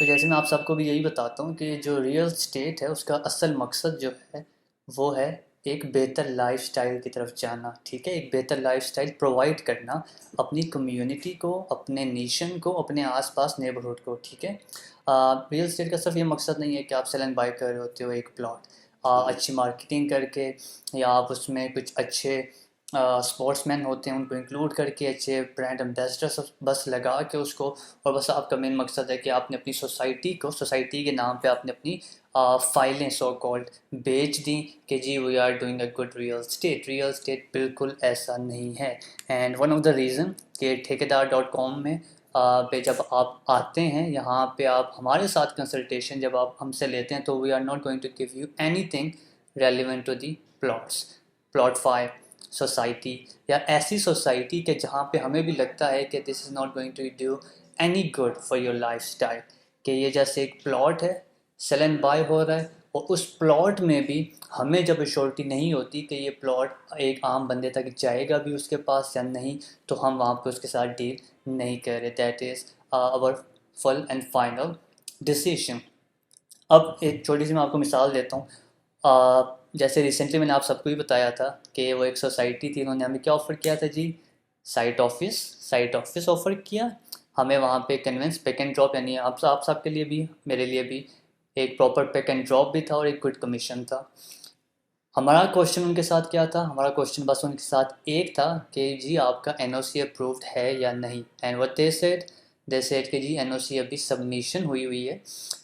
تو جیسے میں آپ سب کو بھی یہی بتاتا ہوں کہ جو ریئل اسٹیٹ ہے اس کا اصل مقصد جو ہے وہ ہے ایک بہتر لائف سٹائل کی طرف جانا، ٹھیک ہے، ایک بہتر لائف سٹائل پرووائڈ کرنا اپنی کمیونٹی کو، اپنے نیشن کو، اپنے آس پاس نیبرہڈ کو، ٹھیک ہے۔ ریئل اسٹیٹ کا صرف یہ مقصد نہیں ہے کہ آپ سیل اینڈ بائی کر رہے ہوتے ہو ایک پلاٹ اچھی مارکیٹنگ کر کے، یا آپ اس میں کچھ اچھے اسپورٹس مین ہوتے ہیں ان کو انکلوڈ کر کے، اچھے برانڈ امبیسڈر بس لگا کے اس کو، اور بس آپ کا مین مقصد ہے کہ آپ نے اپنی سوسائٹی کے نام پہ آپ نے اپنی فائلیں سو کالڈ بیچ دیں کہ جی we are doing a good real estate بالکل ایسا نہیں ہے۔ And one of the reason کہ ٹھیکیدار.com میں پہ جب آپ آتے ہیں یہاں پہ، آپ ہمارے ساتھ کنسلٹیشن جب آپ ہم سے لیتے ہیں تو we are not going to give you anything relevant to the plot 5 society, یا ایسی سوسائٹی کہ جہاں پہ ہمیں بھی لگتا ہے کہ this is not going to do any good for your lifestyle, کہ یہ جیسے ایک پلاٹ ہے سیل اینڈ بائی ہو رہا ہے، اور اس پلاٹ میں بھی ہمیں جب ایشورٹی نہیں ہوتی کہ یہ پلاٹ ایک عام بندے تک جائے گا بھی اس کے پاس یا نہیں، تو ہم وہاں پہ اس کے ساتھ ڈیل نہیں کر رہے۔ That is our full and final decision. اب ایک چھوٹی سی میں آپ کو مثال دیتا ہوں۔ جیسے ریسنٹلی میں نے آپ سب کو بھی بتایا تھا کہ وہ ایک سوسائٹی تھی، انہوں نے ہمیں کیا آفر کیا تھا جی؟ سائٹ آفس آفر کیا ہمیں وہاں پہ کنوینس پیک اینڈ ڈراپ، یعنی آپ سب کے لیے بھی میرے لیے بھی ایک پراپر پیک اینڈ ڈراپ بھی تھا اور ایک گڈ کمیشن تھا۔ ہمارا کوشچن ان کے ساتھ کیا تھا؟ ہمارا کوشچن بس ان کے ساتھ ایک تھا کہ جی آپ کا این او سی اپرووڈ ہے یا نہیں، اینڈ وٹ دے سیڈ کہ جی این او سی ابھی سبمیشن ہوئی ہے،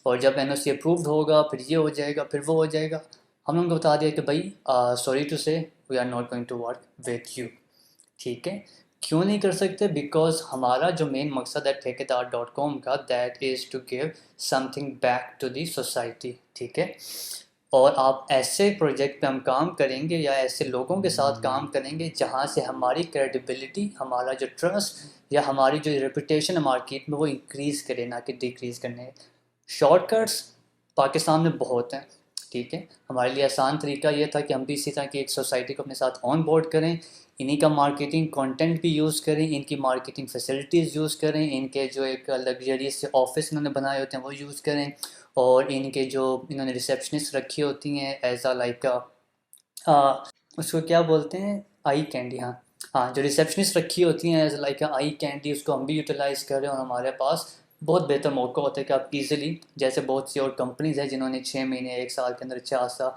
اور جب این او سی اپرووڈ ہوگا پھر یہ ہو جائے گا، پھر وہ ہو جائے گا۔ ہم نے ان کو بتا دیا کہ بھائی sorry to say we are not going to work with you, ٹھیک ہے۔ کیوں نہیں کر سکتے؟ بیکاز ہمارا جو مین مقصد ہے ٹھیکیدار.com کا، that is to give something back to the society, ٹھیک ہے۔ اور آپ ایسے پروجیکٹ پہ ہم کام کریں گے یا ایسے لوگوں کے ساتھ کام کریں گے جہاں سے ہماری کریڈیبلٹی، ہمارا جو ٹرسٹ یا ہماری جو ریپوٹیشن ہے مارکیٹ میں وہ انکریز کرے، نہ کہ ڈیکریز کرنے۔ شارٹ کٹس پاکستان میں بہت ہیں، ٹھیک ہے۔ ہمارے لیے آسان طریقہ یہ تھا کہ ہم بھی اسی طرح کی ایک سوسائٹی کو اپنے ساتھ آن بورڈ کریں، انہی کا مارکیٹنگ کانٹینٹ بھی یوز کریں، ان کی مارکیٹنگ فیسلٹیز یوز کریں، ان کے جو ایک لگژریس سے آفس انہوں نے بنائے ہوتے ہیں وہ یوز کریں، اور ان کے جو انہوں نے ریسیپشنسٹ رکھی ہوتی ہیں ایز اے لائک اس کو کیا بولتے ہیں، آئی کینڈی، ہاں جو ریسیپشنسٹ رکھی ہوتی ہیں as a like eye candy, اس کو ہم بھی یوٹیلائز کریں، اور ہمارے پاس بہت بہتر موقع ہوتا ہے کہ آپ ایزیلی، جیسے بہت سی اور کمپنیز ہیں جنہوں نے 6 مہینے 1 سال کے اندر اچھا خاصا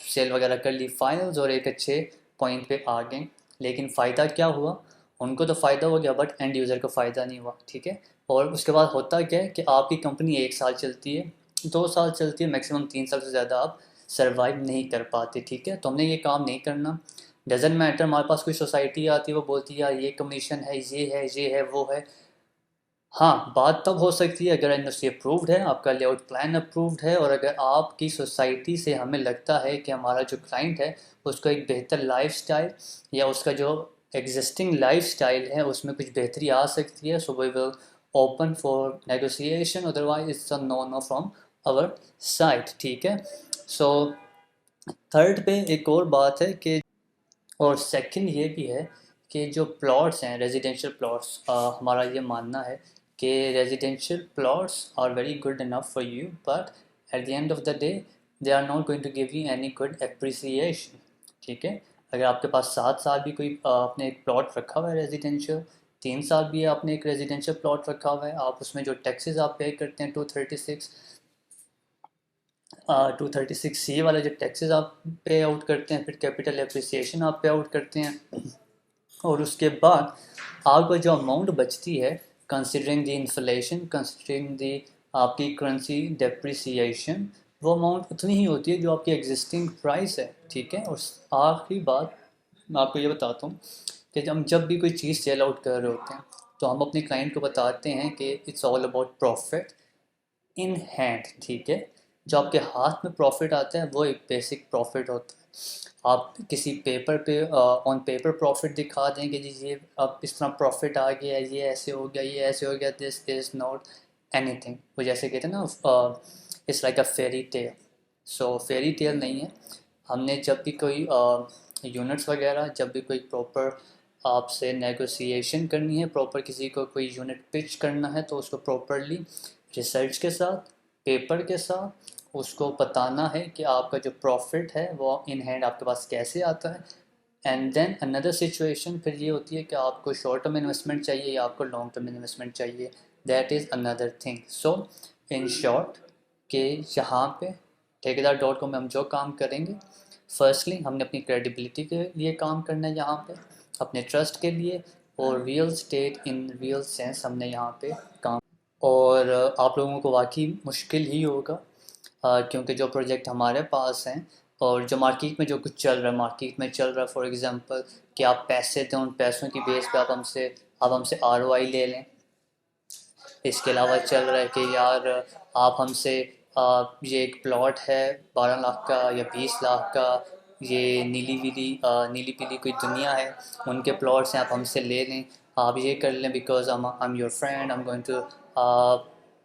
سیل وغیرہ کر لی فائنلز اور ایک اچھے پوائنٹ پہ آ گئے، لیکن فائدہ کیا ہوا؟ ان کو تو فائدہ ہو گیا بٹ اینڈ یوزر کو فائدہ نہیں ہوا، ٹھیک ہے۔ اور اس کے بعد ہوتا کیا ہے کہ آپ کی کمپنی 1 سال چلتی ہے، 2 سال چلتی ہے، میکسیمم 3 سال سے زیادہ آپ سروائیو نہیں کر پاتے، ٹھیک ہے۔ تو ہم نے یہ کام نہیں کرنا۔ ڈزنٹ میٹر ہمارے پاس کوئی سوسائٹی آتی ہے وہ بولتی ہے یار یہ کمیشن ہے، یہ ہے وہ ہے، ہاں بات تب ہو سکتی ہے اگر این او سی اپرووڈ ہے، آپ کا لے آؤٹ پلان اپرووڈ ہے، اور اگر آپ کی سوسائٹی سے ہمیں لگتا ہے کہ ہمارا جو کلائنٹ ہے اس کو ایک بہتر لائف سٹائل یا اس کا جو ایگزسٹنگ لائف سٹائل ہے اس میں کچھ بہتری آ سکتی ہے، so we will open for negotiation, otherwise it's a no from our side, ٹھیک ہے۔ سو تھرڈ پہ ایک اور بات ہے کہ، اور سیکنڈ یہ بھی ہے کہ جو پلاٹس ہیں ریزیڈینشیل پلاٹس، ہمارا یہ ماننا ہے کہ residential plots are very good enough for you, but at the end of the day they are not going to give you any good appreciation, ٹھیک ہے۔ اگر آپ کے پاس 7 سال بھی کوئی آپ نے ایک پلاٹ رکھا ہوا ہے ریزیڈینشیل، 3 سال بھی آپ نے ایک ریزیڈینشیل پلاٹ رکھا ہوا ہے، آپ اس میں جو ٹیکسز آپ پے کرتے ہیں 236 سی والے جو ٹیکسز آپ پے آؤٹ کرتے ہیں، پھر کیپٹل اپریسیشن آپ پے آؤٹ کرتے ہیں، اور اس کے بعد آپ کو جو اماؤنٹ بچتی ہے considering the inflation, considering the آپ کی کرنسی ڈیپریسیشن، وہ اماؤنٹ اتنی ہی ہوتی ہے جو آپ کی ایگزسٹنگ پرائس ہے، ٹھیک ہے۔ اور آخری بات میں آپ کو یہ بتاتا ہوں کہ ہم جب بھی کوئی چیز سیل آؤٹ کر رہے ہوتے ہیں تو ہم اپنے کلائنٹ کو بتاتے ہیں کہ it's all about profit in hand, ٹھیک ہے۔ جو آپ کے ہاتھ میں پروفٹ آتا ہے وہ ایک بیسک پروفٹ ہوتا ہے۔ آپ کسی پیپر پہ آن پیپر پروفٹ دکھا دیں کہ جی یہ اب اس طرح پروفٹ آ گیا، یہ ایسے ہو گیا، یہ ایسے ہو گیا، this is not anything. وہ جیسے کہتے ہیں نا it's like a fairy tale, so fairy tale نہیں ہے۔ ہم نے جب بھی کوئی یونٹس وغیرہ، جب بھی کوئی پراپر آپ سے نیگوسیشن کرنی ہے، پراپر کسی کو کوئی یونٹ پچ کرنا ہے تو اس کو پراپرلی ریسرچ کے ساتھ، پیپر کے ساتھ اس کو بتانا ہے کہ آپ کا جو پروفٹ ہے وہ ان ہینڈ آپ کے پاس کیسے آتا ہے. اینڈ دین اندر سچویشن پھر یہ ہوتی ہے کہ آپ کو شارٹ ٹرم انویسٹمنٹ چاہیے یا آپ کو لانگ ٹرم انویسٹمنٹ چاہیے. That is another thing. So in short کہ یہاں پہ ٹھیکیدار.com میں ہم جو کام کریں گے، فرسٹلی ہم نے اپنی کریڈیبلٹی کے لیے کام کرنا ہے یہاں پہ، اپنے ٹرسٹ کے لیے، اور real estate in real sense ہم نے یہاں پہ کام. اور آپ لوگوں کو واقعی مشکل ہی ہوگا کیونکہ جو پروجیکٹ ہمارے پاس ہیں اور جو مارکیٹ میں جو کچھ چل رہا ہے فار ایگزامپل کہ آپ پیسے دیں، ان پیسوں کی بیس پہ آپ ہم سے ROI لے لیں. اس کے علاوہ چل رہا ہے کہ یار آپ ہم سے یہ ایک پلاٹ ہے 12 لاکھ کا یا 20 لاکھ کا، یہ نیلی پیلی کوئی دنیا ہے، ان کے پلاٹس ہیں، آپ ہم سے لے لیں، آپ یہ کر لیں because I'm your friend, I'm going to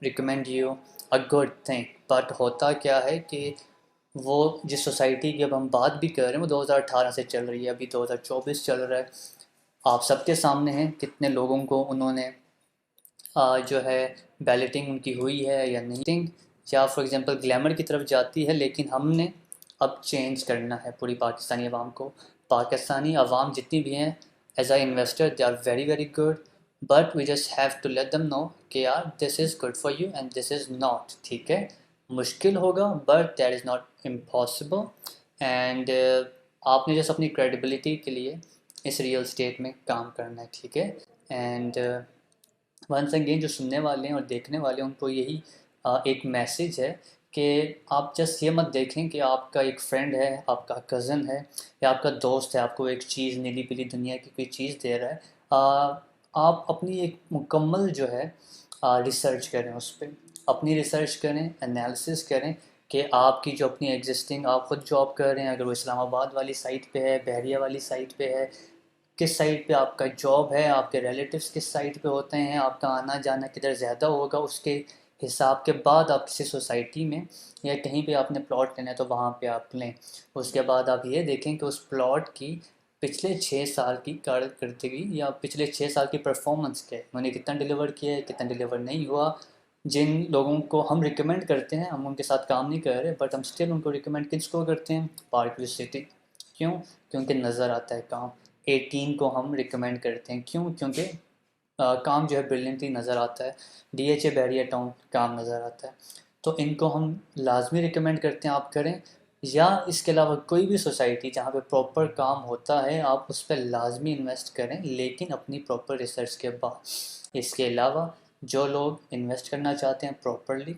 recommend you a good thing. But ہوتا کیا ہے کہ وہ جس سوسائٹی کی اب ہم بات بھی کر رہے ہیں وہ 2018 سے چل رہی ہے، ابھی 2024 چل رہا ہے. آپ سب کے سامنے ہیں کتنے لوگوں کو انہوں نے جو ہے بیلٹنگ ان کی ہوئی ہے یا نہیں، یا فار ایگزامپل گلیمر کی طرف جاتی ہے. لیکن ہم نے اب چینج کرنا ہے پوری پاکستانی عوام کو. پاکستانی عوام جتنی بھی ہیں as a investor they are very very good, but we just have to let them know کہ یار this is good for you and this is not. ٹھیک ہے، مشکل ہوگا but that is not impossible. And آپ نے جس اپنی کریڈیبلٹی کے لیے اس ریئل اسٹیٹ میں کام کرنا ہے. ٹھیک ہے، اینڈ ونس اگین جو سننے والے ہیں اور دیکھنے والے ہیں ان کو یہی ایک میسیج ہے کہ آپ جسٹ یہ مت دیکھیں کہ آپ کا ایک فرینڈ ہے، آپ کا کزن ہے یا آپ کا دوست ہے، آپ کو ایک چیز نیلی پیلی دنیا کی کوئی چیز دے رہا ہے. آپ اپنی ایک مکمل جو ہے ریسرچ کریں، اس پہ اپنی ریسرچ کریں، انالیسس کریں کہ آپ کی جو اپنی ایگزسٹنگ آپ خود جاب کر رہے ہیں، اگر وہ اسلام آباد والی سائٹ پہ ہے، بحریہ والی سائٹ پہ ہے، کس سائٹ پہ آپ کا جاب ہے، آپ کے ریلیٹیوز کس سائٹ پہ ہوتے ہیں، آپ کا آنا جانا کدھر زیادہ ہوگا، اس کے حساب کے بعد آپ کسی سوسائٹی میں یا کہیں پہ آپ نے پلاٹ لینا ہے تو وہاں پہ آپ لیں. اس کے بعد آپ یہ دیکھیں کہ اس پلاٹ کی پچھلے 6 سال کی کارکردگی یا پچھلے 6 سال کی پرفارمنس کیا ہے، انہوں نے کتنا ڈیلیور کیا ہے، کتنا ڈیلیور نہیں ہوا. جن لوگوں کو ہم ریکمینڈ کرتے ہیں ہم ان کے ساتھ کام نہیں کر رہے بٹ ہم اسٹل ان کو ریکمینڈ کس کو کرتے ہیں، پارک ویو سٹی. کیوں؟ کیونکہ نظر آتا ہے کام. 18 کو ہم ریکمینڈ کرتے ہیں، کیوں؟ کیونکہ کام جو ہے بریلینٹلی نظر آتا ہے. DHA بحریہ ٹاؤن کام نظر آتا ہے، تو ان کو ہم لازمی ریکمینڈ کرتے ہیں آپ کریں. یا اس کے علاوہ کوئی بھی سوسائٹی جہاں پہ پراپر کام ہوتا ہے آپ اس پہ لازمی انویسٹ کریں، لیکن اپنی پراپر ریسرچ کے بعد. اس کے علاوہ جو لوگ انویسٹ کرنا چاہتے ہیں پراپرلی،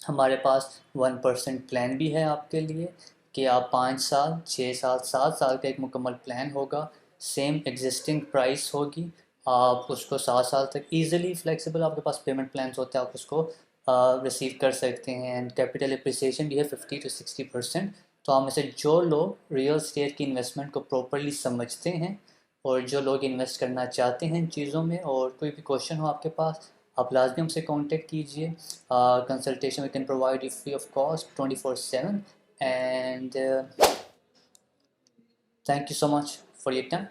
ہمارے پاس 1% پلان بھی ہے آپ کے لیے کہ آپ 5 سال 6 سال 7 سال کا ایک مکمل پلان ہوگا، سیم ایگزسٹنگ پرائس ہوگی، آپ اس کو 7 سال تک ایزیلی فلیکسیبل آپ کے پاس پیمنٹ پلانس ہوتے ہیں، آپ اس کو ریسیو کر سکتے ہیں. اینڈ کیپٹل اپریسیشن بھی ہے 50 to 60%. تو آپ میں سے جو لوگ ریئل اسٹیٹ کی انویسٹمنٹ کو پراپرلی سمجھتے ہیں اور جو لوگ انویسٹ کرنا چاہتے ہیں ان چیزوں میں، اور کوئی بھی کوشچن ہو آپ کے پاس، آپ لازمی ہم سے کانٹیکٹ کیجئے. Consultation we can provide you free of cost 24/7. And thank you so much for your time.